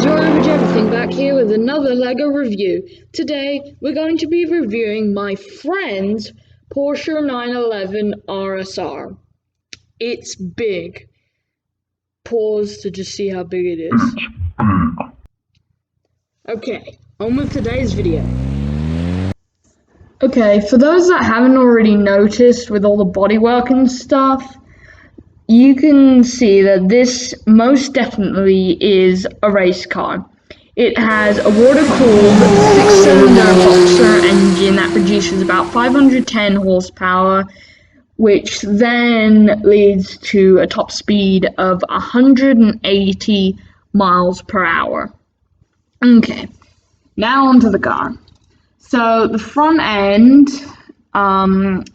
your average everything back here with another Lego review. Today we're going to be reviewing my friend's Porsche 911 RSR. It's big. Pause to just see how big it is. Okay, on with today's video. Okay, for those that haven't already noticed with all the bodywork and stuff, you can see that this most definitely is a race car. It has a water-cooled 6-cylinder boxer engine that produces about 510 horsepower, which then leads to a top speed of 180 miles per hour. Okay, now onto the car. So the front end,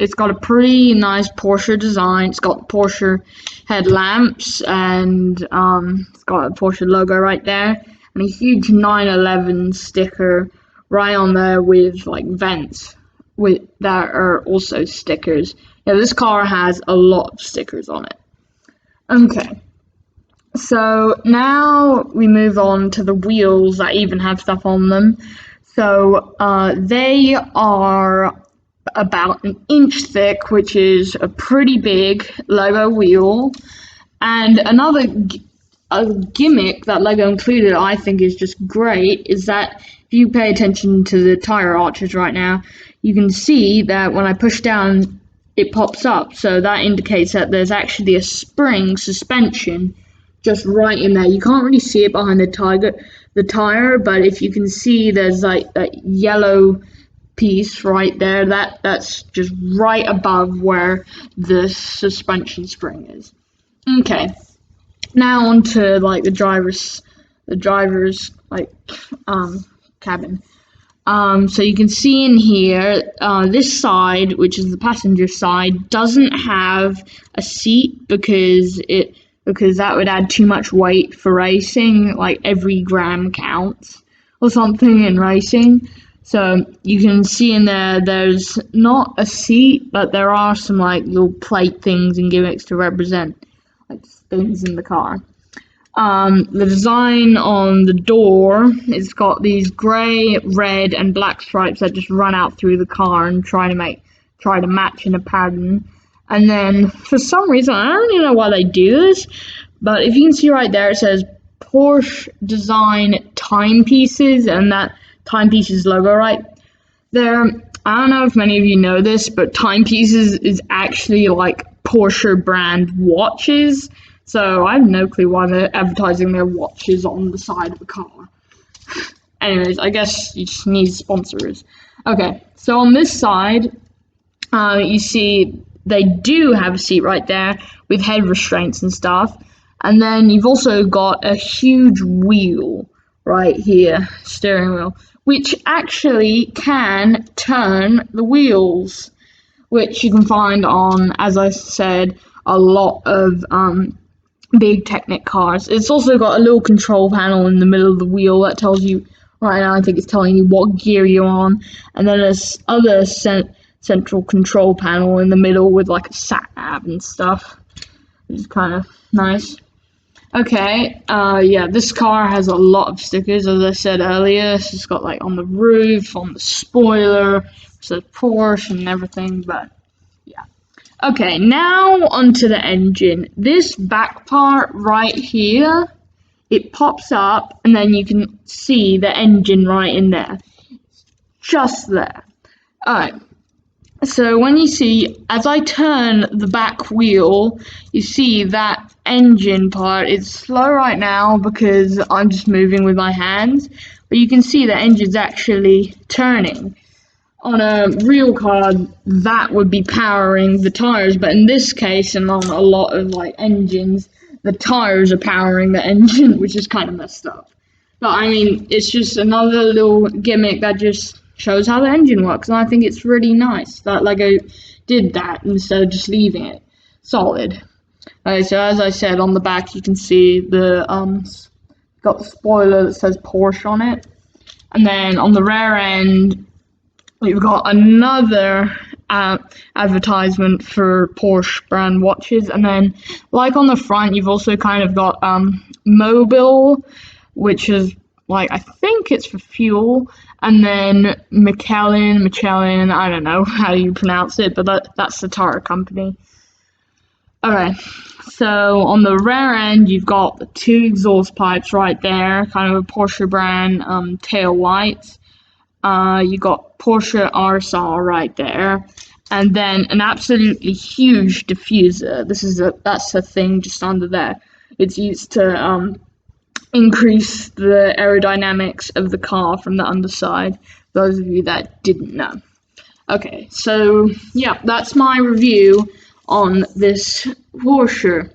it's got a pretty nice Porsche design. It's got Porsche headlamps and it's got a Porsche logo right there and a huge 911 sticker right on there with like vents that are also stickers. Yeah, this car has a lot of stickers on it. Okay, so now we move on to the wheels that even have stuff on them. So they are about an inch thick, which is a pretty big Lego wheel. And another gimmick that Lego included, I think is just great, is that if you pay attention to the tire arches right now, you can see that when I push down, it pops up. So that indicates that there's actually a spring suspension just right in there. You can't really see it behind the tire, but if you can see, there's like that yellow piece right there, that's just right above where the suspension spring is. Okay, now onto like the driver's like cabin. So you can see in here, this side, which is the passenger side, doesn't have a seat because that would add too much weight for racing. Like every gram counts or something in racing. So you can see in there, there's not a seat, but there are some like little plate things and gimmicks to represent like things in the car. The design on the door, it's got these gray, red, and black stripes that just run out through the car and try to match in a pattern. And then for some reason, I don't even know why they do this, but if you can see right there, it says Porsche Design Timepieces, and that Timepieces logo right there. I don't know if many of you know this, but Timepieces is actually like Porsche brand watches. So I have no clue why they're advertising their watches on the side of the car. Anyways, I guess you just need sponsors. Okay, so on this side, you see they do have a seat right there with head restraints and stuff. And then you've also got a huge wheel right here, steering wheel, which actually can turn the wheels, which you can find on, as I said, a lot of big Technic cars. It's also got a little control panel in the middle of the wheel that tells you, right now I think it's telling you what gear you're on, and then there's other central control panel in the middle with like a sat nav and stuff, which is kind of nice. Okay, yeah, this car has a lot of stickers, as I said earlier. So it's got like on the roof, on the spoiler, it says Porsche and everything, but yeah. Okay, now onto the engine. This back part right here, it pops up and then you can see the engine right in there. Just there. Alright. So when you see, as I turn the back wheel, you see that engine part is slow right now because I'm just moving with my hands, but you can see the engine's actually turning. On a real car, that would be powering the tires, but in this case, and on a lot of like engines, the tires are powering the engine, which is kind of messed up. But I mean, it's just another little gimmick that just shows how the engine works, and I think it's really nice that Lego did that instead of just leaving it solid. Okay, so as I said, on the back you can see the got the spoiler that says Porsche on it, and then on the rear end we've got another advertisement for Porsche brand watches, and then like on the front you've also kind of got mobile, which is like, I think it's for fuel, and then Michelin, I don't know how you pronounce it, but that's the tire company. Okay, so on the rear end, you've got the 2 exhaust pipes right there, kind of a Porsche brand tail lights. You got Porsche RSR right there, and then an absolutely huge diffuser. That's the thing just under there. It's used to increase the aerodynamics of the car from the underside. Those of you that didn't know. Okay, so yeah, that's my review on this Porsche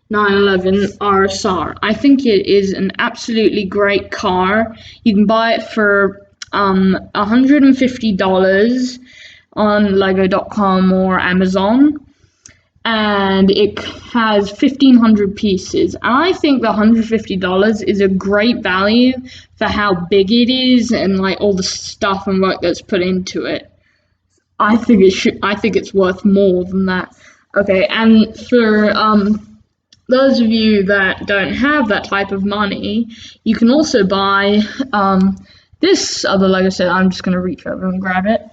911 RSR. I think it is an absolutely great car. You can buy it for $150 on Lego.com or Amazon, and it has 1,500 pieces. I think the $150 is a great value for how big it is and like all the stuff and work that's put into it. I think it's worth more than that. Okay, and for those of you that don't have that type of money, you can also buy this other Lego set. I'm just gonna reach over and grab it.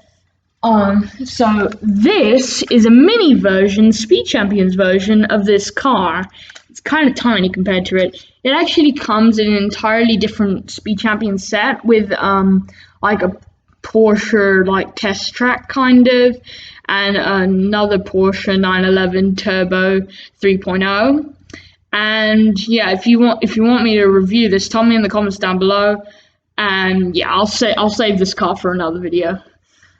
So this is a mini version, Speed Champions version of this car. It's kind of tiny compared to it. It actually comes in an entirely different Speed Champions set with like a Porsche like test track kind of, and another Porsche 911 Turbo 3.0. And yeah, if you want me to review this, tell me in the comments down below. And yeah, I'll save this car for another video.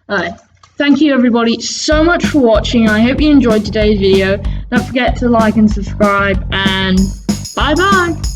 Alright. Thank you everybody so much for watching. I hope you enjoyed today's video. Don't forget to like and subscribe, and bye bye.